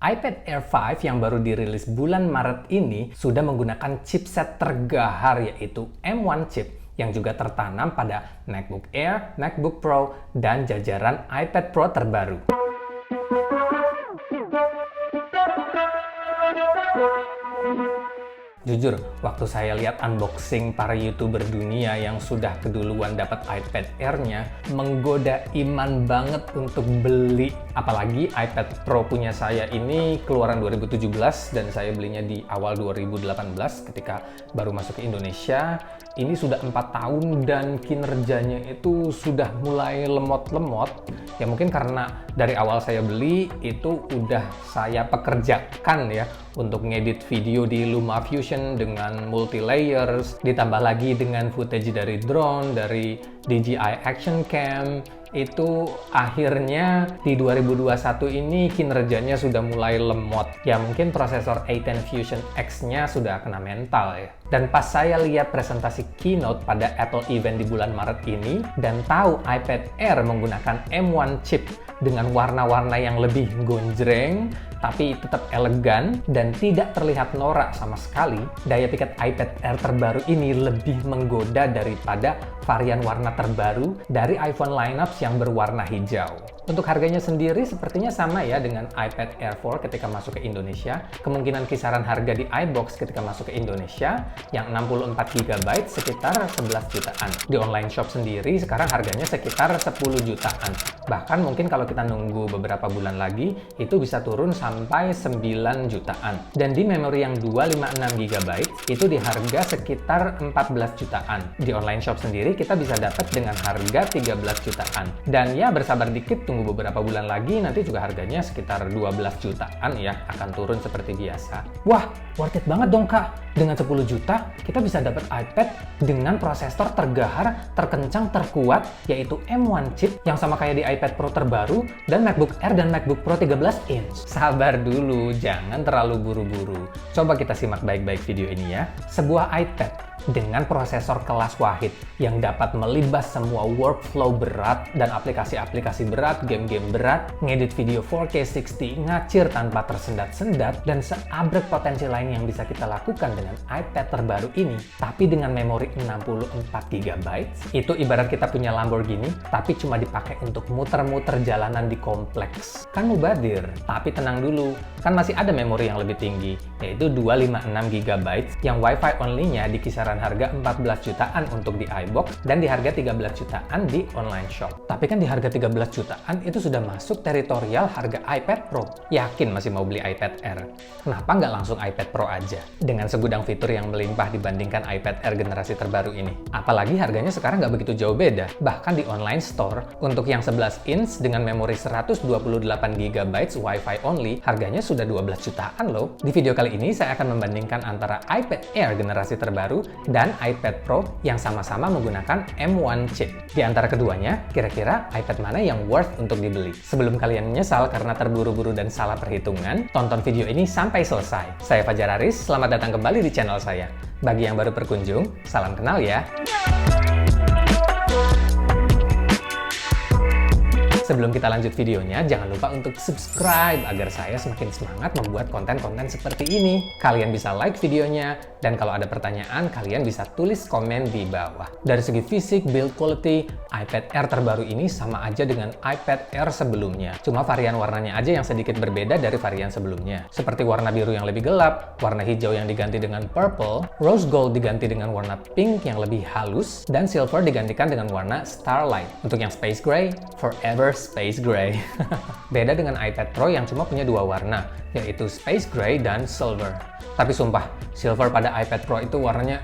iPad Air 5 yang baru dirilis bulan Maret ini sudah menggunakan chipset tergahar yaitu M1 chip yang juga tertanam pada MacBook Air, MacBook Pro, dan jajaran iPad Pro terbaru. Jujur, waktu saya lihat unboxing para YouTuber dunia yang sudah keduluan dapat iPad Air-nya, menggoda iman banget untuk beli. Apalagi iPad Pro punya saya ini keluaran 2017 dan saya belinya di awal 2018 ketika baru masuk ke Indonesia. Ini sudah 4 tahun dan kinerjanya itu sudah mulai lemot-lemot. Ya mungkin karena dari awal saya beli itu udah saya pekerjakan ya untuk ngedit video di LumaFusion dengan multi layers, ditambah lagi dengan footage dari drone, dari DJI Action Cam. Itu akhirnya di 2021 ini kinerjanya sudah mulai lemot. Ya mungkin prosesor A10 Fusion X-nya sudah kena mental ya. Dan pas saya lihat presentasi keynote pada Apple event di bulan Maret ini dan tahu iPad Air menggunakan M1 chip dengan warna-warna yang lebih gonjreng tapi tetap elegan dan tidak terlihat norak sama sekali, daya pikat iPad Air terbaru ini lebih menggoda daripada varian warna terbaru dari iPhone lineups yang berwarna hijau. Untuk harganya sendiri sepertinya sama ya dengan iPad Air 4 ketika masuk ke Indonesia. Kemungkinan kisaran harga di iBox ketika masuk ke Indonesia yang 64 GB sekitar 11 jutaan. Di online shop sendiri sekarang harganya sekitar 10 jutaan. Bahkan mungkin kalau kita nunggu beberapa bulan lagi itu bisa turun sampai 9 jutaan. Dan di memori yang 256 GB itu di harga sekitar 14 jutaan. Di online shop sendiri kita bisa dapat dengan harga 13 jutaan. Dan ya bersabar dikit, tunggu beberapa bulan lagi nanti juga harganya sekitar 12 jutaan ya, akan turun seperti biasa. Wah, worth it banget dong Kak. Dengan 10 juta kita bisa dapat iPad dengan prosesor tergahar, terkencang, terkuat yaitu M1 chip yang sama kayak di iPad Pro terbaru dan MacBook Air dan MacBook Pro 13 inch. Sabar dulu, jangan terlalu buru-buru. Coba kita simak baik-baik video ini ya. Sebuah iPad dengan prosesor kelas Wahid yang dapat melibas semua workflow berat dan aplikasi-aplikasi berat, game-game berat, ngedit video 4K 60, ngacir tanpa tersendat-sendat, dan seabrek potensi lain yang bisa kita lakukan dengan iPad terbaru ini. Tapi dengan memori 64 GB, itu ibarat kita punya Lamborghini, tapi cuma dipakai untuk muter-muter jalanan di kompleks. Kan mubadir, tapi tenang dulu, kan masih ada memori yang lebih tinggi, yaitu 256 GB yang Wi-Fi only-nya di kisaran harga 14 jutaan untuk di iBox dan di harga 13 jutaan di online shop. Tapi kan di harga 13 jutaan itu sudah masuk teritorial harga iPad Pro. Yakin masih mau beli iPad Air? Kenapa nggak langsung iPad Pro aja? Dengan segudang fitur yang melimpah dibandingkan iPad Air generasi terbaru ini. Apalagi harganya sekarang nggak begitu jauh beda. Bahkan di online store, untuk yang 11 inch dengan memori 128 GB Wi-Fi only, harganya sudah 12 jutaan loh. Di video kali ini saya akan membandingkan antara iPad Air generasi terbaru dan iPad Pro yang sama-sama menggunakan M1 chip. Di antara keduanya, kira-kira iPad mana yang worth untuk dibeli? Sebelum kalian menyesal karena terburu-buru dan salah perhitungan, tonton video ini sampai selesai. Saya Fajar Aris, selamat datang kembali di channel saya. Bagi yang baru berkunjung, salam kenal ya. Sebelum kita lanjut videonya, jangan lupa untuk subscribe agar saya semakin semangat membuat konten-konten seperti ini. Kalian bisa like videonya, dan kalau ada pertanyaan, kalian bisa tulis komen di bawah. Dari segi fisik, build quality, iPad Air terbaru ini sama aja dengan iPad Air sebelumnya. Cuma varian warnanya aja yang sedikit berbeda dari varian sebelumnya. Seperti warna biru yang lebih gelap, warna hijau yang diganti dengan purple, rose gold diganti dengan warna pink yang lebih halus, dan silver digantikan dengan warna starlight. Untuk yang space gray, forever space gray. Beda dengan iPad Pro yang cuma punya dua warna, yaitu space gray dan silver. Tapi sumpah, silver pada iPad Pro itu warnanya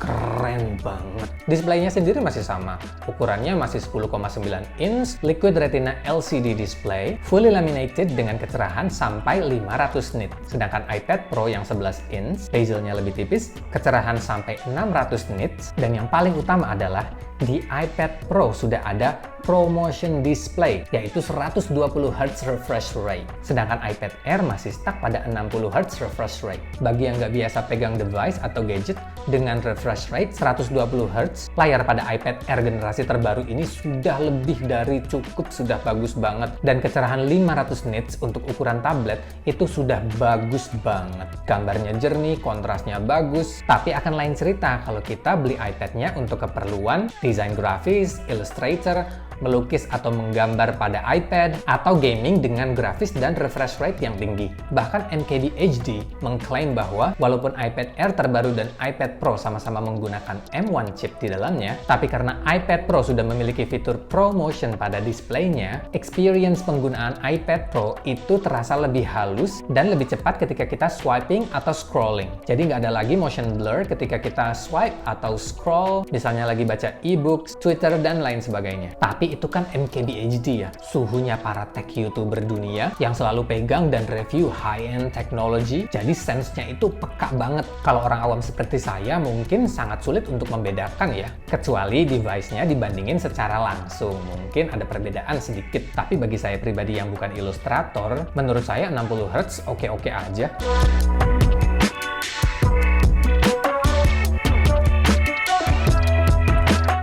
keren banget. Displaynya sendiri masih sama. Ukurannya masih 10,9 inch, liquid retina LCD display, fully laminated dengan kecerahan sampai 500 nit. Sedangkan iPad Pro yang 11 inch, bezelnya lebih tipis, kecerahan sampai 600 nits, dan yang paling utama adalah Di iPad Pro sudah ada ProMotion Display, yaitu 120Hz refresh rate. Sedangkan iPad Air masih stuck pada 60Hz refresh rate. Bagi yang nggak biasa pegang device atau gadget dengan refresh rate 120Hz, layar pada iPad Air generasi terbaru ini sudah lebih dari cukup, sudah bagus banget. Dan kecerahan 500 nits untuk ukuran tablet itu sudah bagus banget. Gambarnya jernih, kontrasnya bagus, tapi akan lain cerita kalau kita beli iPad-nya untuk keperluan desain grafis, Illustrator, melukis atau menggambar pada iPad, atau gaming dengan grafis dan refresh rate yang tinggi. Bahkan NKDHD mengklaim bahwa walaupun iPad Air terbaru dan iPad Pro sama-sama menggunakan M1 chip di dalamnya, tapi karena iPad Pro sudah memiliki fitur ProMotion pada displaynya, experience penggunaan iPad Pro itu terasa lebih halus dan lebih cepat ketika kita swiping atau scrolling. Jadi nggak ada lagi motion blur ketika kita swipe atau scroll, misalnya lagi baca e-books, Twitter, dan lain sebagainya. Tapi itu kan MKBHD ya, suhunya para tech YouTuber dunia yang selalu pegang dan review high-end technology, jadi sense-nya itu peka banget. Kalau orang awam seperti saya mungkin sangat sulit untuk membedakan ya, kecuali device-nya dibandingin secara langsung. Mungkin ada perbedaan sedikit, tapi bagi saya pribadi yang bukan ilustrator, menurut saya 60Hz oke-oke aja.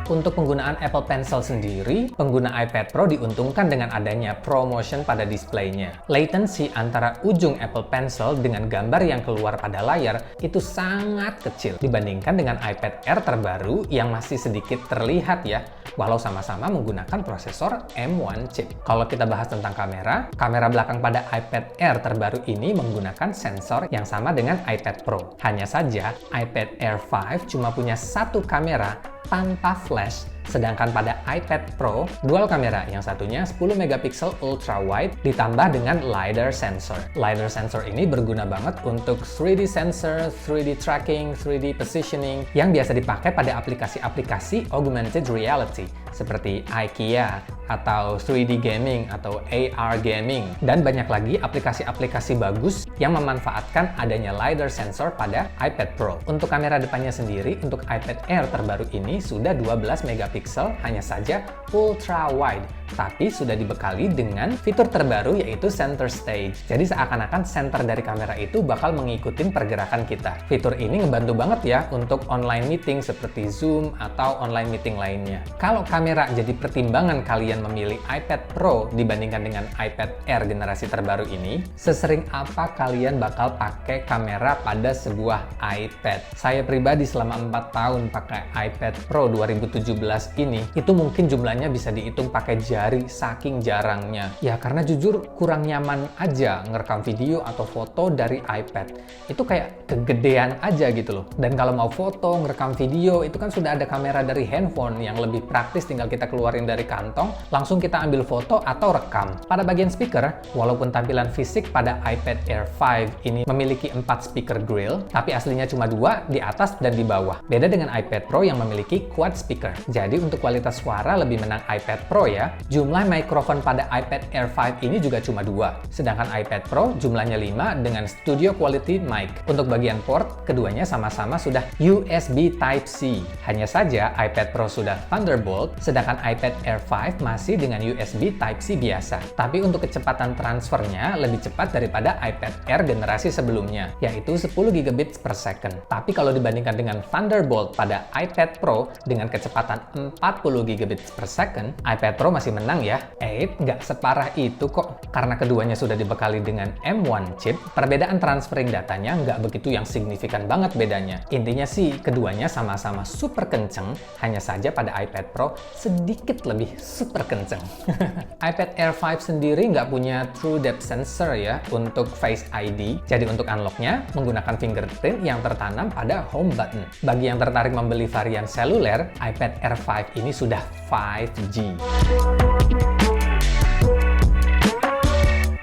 Untuk penggunaan Apple Pencil sendiri, pengguna iPad Pro diuntungkan dengan adanya ProMotion pada displaynya. Latency antara ujung Apple Pencil dengan gambar yang keluar pada layar itu sangat kecil dibandingkan dengan iPad Air terbaru yang masih sedikit terlihat ya, walau sama-sama menggunakan prosesor M1 chip. Kalau kita bahas tentang kamera, kamera belakang pada iPad Air terbaru ini menggunakan sensor yang sama dengan iPad Pro. Hanya saja, iPad Air 5 cuma punya satu kamera tanpa flash, sedangkan pada iPad Pro dual kamera, yang satunya 10 megapiksel ultra wide ditambah dengan LiDAR sensor. LiDAR sensor ini berguna banget untuk 3D sensor, 3D tracking, 3D positioning yang biasa dipakai pada aplikasi-aplikasi augmented reality seperti IKEA atau 3D gaming atau AR gaming, dan banyak lagi aplikasi-aplikasi bagus yang memanfaatkan adanya LiDAR sensor pada iPad Pro. Untuk kamera depannya sendiri, untuk iPad Air terbaru ini sudah 12 megapiksel, hanya saja ultra wide, tapi sudah dibekali dengan fitur terbaru yaitu center stage. Jadi seakan-akan center dari kamera itu bakal mengikuti pergerakan kita. Fitur ini ngebantu banget ya untuk online meeting seperti Zoom atau online meeting lainnya. Kalau kamera jadi pertimbangan kalian memilih iPad Pro dibandingkan dengan iPad Air generasi terbaru ini, sesering apa kalian bakal pakai kamera pada sebuah iPad? Saya pribadi selama 4 tahun pakai iPad Pro 2017 ini, itu mungkin jumlahnya bisa dihitung pakai jari saking jarangnya. Ya karena jujur kurang nyaman aja ngerekam video atau foto dari iPad. Itu kayak kegedean aja gitu loh. Dan kalau mau foto, ngerekam video, itu kan sudah ada kamera dari handphone yang lebih praktis, tinggal kita keluarin dari kantong, langsung kita ambil foto atau rekam. Pada bagian speaker, walaupun tampilan fisik pada iPad Air 5 ini memiliki 4 speaker grill, tapi aslinya cuma 2 di atas dan di bawah. Beda dengan iPad Pro yang memiliki quad speaker. Jadi untuk kualitas suara lebih menang iPad Pro ya. Jumlah mikrofon pada iPad Air 5 ini juga cuma 2. Sedangkan iPad Pro jumlahnya 5 dengan studio quality mic. Untuk bagian port, keduanya sama-sama sudah USB Type-C. Hanya saja iPad Pro sudah Thunderbolt, sedangkan iPad Air 5 masih dengan USB Type-C biasa. Tapi untuk kecepatan transfernya lebih cepat daripada iPad Air generasi sebelumnya, yaitu 10 gigabits per second. Tapi kalau dibandingkan dengan Thunderbolt pada iPad Pro dengan kecepatan 40 gigabits per second, iPad Pro masih menang ya. Nggak separah itu kok. Karena keduanya sudah dibekali dengan M1 chip, perbedaan transferring datanya nggak begitu yang signifikan banget bedanya. Intinya sih, keduanya sama-sama super kenceng, hanya saja pada iPad Pro sedikit lebih super kenceng. iPad Air 5 sendiri nggak punya True Depth Sensor ya untuk Face ID. Jadi untuk unlock-nya menggunakan fingerprint yang tertanam pada home button. Bagi yang tertarik membeli varian seluler, iPad Air 5 ini sudah 5G.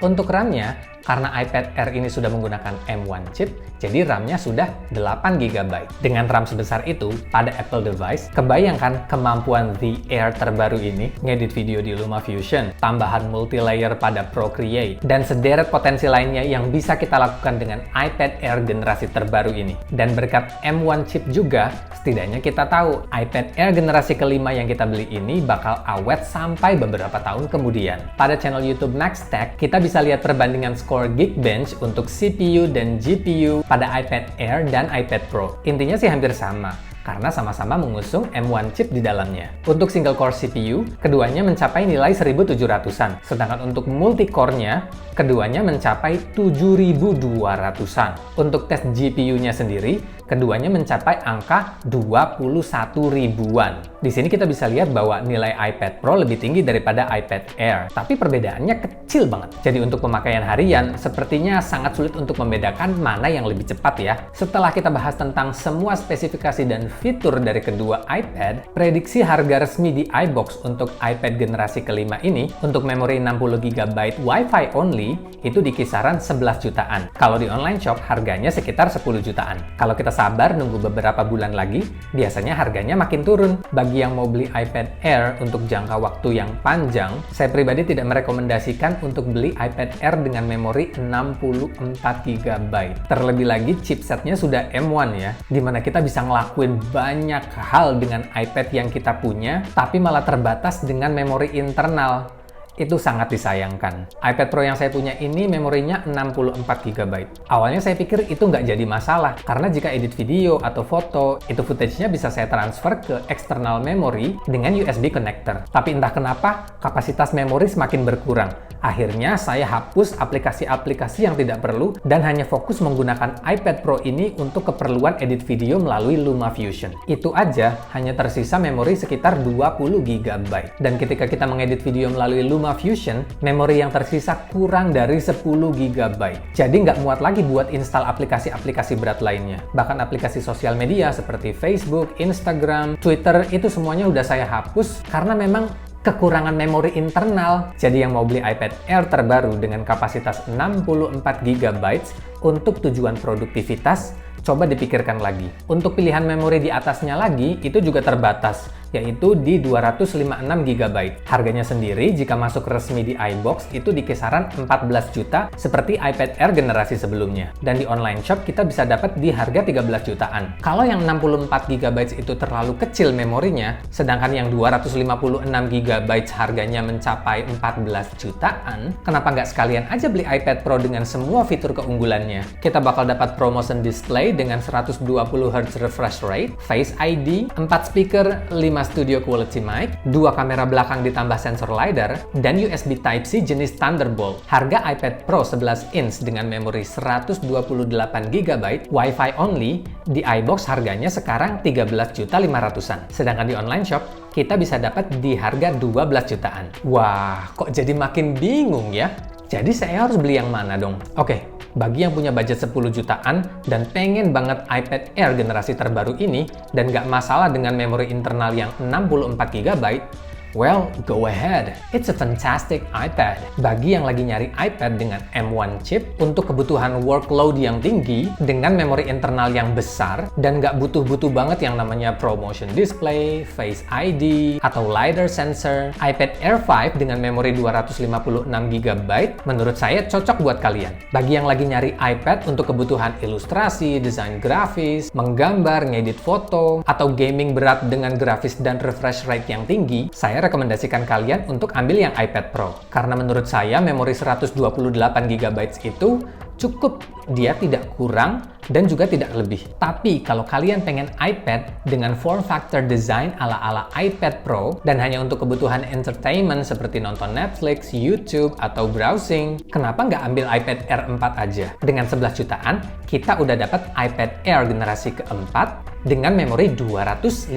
Untuk RAM-nya, Karena iPad Air ini sudah menggunakan M1 chip, jadi RAM-nya sudah 8 GB. Dengan RAM sebesar itu, pada Apple device, kebayangkan kemampuan The Air terbaru ini, ngedit video di LumaFusion, tambahan multilayer pada Procreate, dan sederet potensi lainnya yang bisa kita lakukan dengan iPad Air generasi terbaru ini. Dan berkat M1 chip juga, setidaknya kita tahu iPad Air generasi kelima yang kita beli ini bakal awet sampai beberapa tahun kemudian. Pada channel YouTube Next Tech, kita bisa lihat perbandingan skor Geekbench untuk CPU dan GPU pada iPad Air dan iPad Pro. Intinya sih hampir sama, karena sama-sama mengusung M1 chip di dalamnya. Untuk single core CPU, keduanya mencapai nilai 1700-an, sedangkan untuk multi-core-nya, keduanya mencapai 7200-an. Untuk tes GPU-nya sendiri, keduanya mencapai angka 21 ribuan. Di sini kita bisa lihat bahwa nilai iPad Pro lebih tinggi daripada iPad Air, tapi perbedaannya kecil banget. Jadi untuk pemakaian harian, sepertinya sangat sulit untuk membedakan mana yang lebih cepat ya. Setelah kita bahas tentang semua spesifikasi dan fitur dari kedua iPad, prediksi harga resmi di iBox untuk iPad generasi kelima ini untuk memori 60 GB Wi-Fi only itu di kisaran 11 jutaan. Kalau di online shop harganya sekitar 10 jutaan. Kalau kita sabar nunggu beberapa bulan lagi, biasanya harganya makin turun. Bagi yang mau beli iPad Air untuk jangka waktu yang panjang, saya pribadi tidak merekomendasikan untuk beli iPad Air dengan memori 64 GB. Terlebih lagi chipsetnya sudah M1 ya, dimana kita bisa ngelakuin banyak hal dengan iPad yang kita punya, tapi malah terbatas dengan memori internal. Itu sangat disayangkan. iPad Pro yang saya punya ini memorinya 64 GB. Awalnya saya pikir itu nggak jadi masalah, karena jika edit video atau foto, itu footage-nya bisa saya transfer ke external memory dengan USB connector. Tapi entah kenapa, kapasitas memori semakin berkurang. Akhirnya saya hapus aplikasi-aplikasi yang tidak perlu dan hanya fokus menggunakan iPad Pro ini untuk keperluan edit video melalui LumaFusion. Itu aja, hanya tersisa memori sekitar 20 GB. Dan ketika kita mengedit video melalui LumaFusion, memori yang tersisa kurang dari 10 GB. Jadi nggak muat lagi buat install aplikasi-aplikasi berat lainnya. Bahkan aplikasi sosial media seperti Facebook, Instagram, Twitter, itu semuanya udah saya hapus karena memang kekurangan memori internal. Jadi yang mau beli iPad Air terbaru dengan kapasitas 64 GB untuk tujuan produktivitas, coba dipikirkan lagi. Untuk pilihan memori di atasnya lagi, itu juga terbatas, yaitu di 256 GB. Harganya sendiri jika masuk resmi di iBox itu di kisaran 14 juta seperti iPad Air generasi sebelumnya. Dan di online shop kita bisa dapat di harga 13 jutaan. Kalau yang 64 GB itu terlalu kecil memorinya, sedangkan yang 256 GB harganya mencapai 14 jutaan, kenapa nggak sekalian aja beli iPad Pro dengan semua fitur keunggulannya? Kita bakal dapat ProMotion Display dengan 120 Hz refresh rate, Face ID, 4 speaker, 5 studio quality mic, 2 kamera belakang ditambah sensor LiDAR, dan USB Type-C jenis Thunderbolt. Harga iPad Pro 11 inch dengan memori 128 GB Wi-Fi only di iBox harganya sekarang 13.500-an. Sedangkan di online shop kita bisa dapat di harga 12 jutaan. Wah, kok jadi makin bingung ya? Jadi saya harus beli yang mana dong? Oke, bagi yang punya budget 10 jutaan dan pengen banget iPad Air generasi terbaru ini dan nggak masalah dengan memori internal yang 64 GB, well, go ahead. It's a fantastic iPad. Bagi yang lagi nyari iPad dengan M1 chip untuk kebutuhan workload yang tinggi dengan memori internal yang besar dan nggak butuh-butuh banget yang namanya ProMotion Display, Face ID, atau LiDAR sensor, iPad Air 5 dengan memori 256 GB menurut saya cocok buat kalian. Bagi yang lagi nyari iPad untuk kebutuhan ilustrasi, desain grafis, menggambar, ngedit foto, atau gaming berat dengan grafis dan refresh rate yang tinggi, saya rekomendasikan kalian untuk ambil yang iPad Pro. Karena menurut saya memori 128 GB itu cukup, dia tidak kurang dan juga tidak lebih. Tapi kalau kalian pengen iPad dengan form factor design ala-ala iPad Pro dan hanya untuk kebutuhan entertainment seperti nonton Netflix, YouTube, atau browsing, kenapa nggak ambil iPad Air 4 aja? Dengan 11 jutaan, kita udah dapat iPad Air generasi keempat dengan memori 256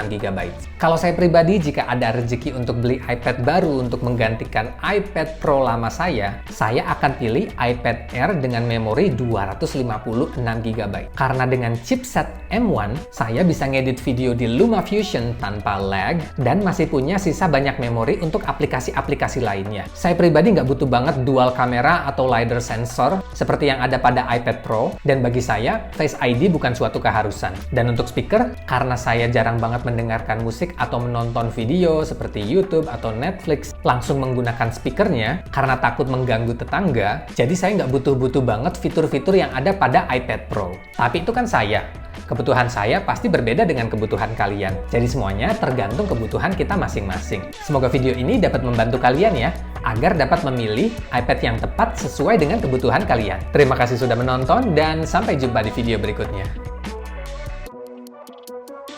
GB. Kalau saya pribadi, jika ada rezeki untuk beli iPad baru untuk menggantikan iPad Pro lama saya akan pilih iPad Air dengan memori 256 GB. Karena dengan chipset M1, saya bisa ngedit video di LumaFusion tanpa lag dan masih punya sisa banyak memori untuk aplikasi-aplikasi lainnya. Saya pribadi nggak butuh banget dual kamera atau LiDAR sensor seperti yang ada pada iPad Pro, dan bagi saya, Face ID bukan suatu keharusan. Dan untuk speaker, karena saya jarang banget mendengarkan musik atau menonton video seperti YouTube atau Netflix langsung menggunakan speakernya karena takut mengganggu tetangga, jadi saya nggak butuh-butuh banget fitur-fitur yang ada pada iPad Pro. Tapi itu kan saya. Kebutuhan saya pasti berbeda dengan kebutuhan kalian. Jadi semuanya tergantung kebutuhan kita masing-masing. Semoga video ini dapat membantu kalian ya, agar dapat memilih iPad yang tepat sesuai dengan kebutuhan kalian. Terima kasih sudah menonton dan sampai jumpa di video berikutnya.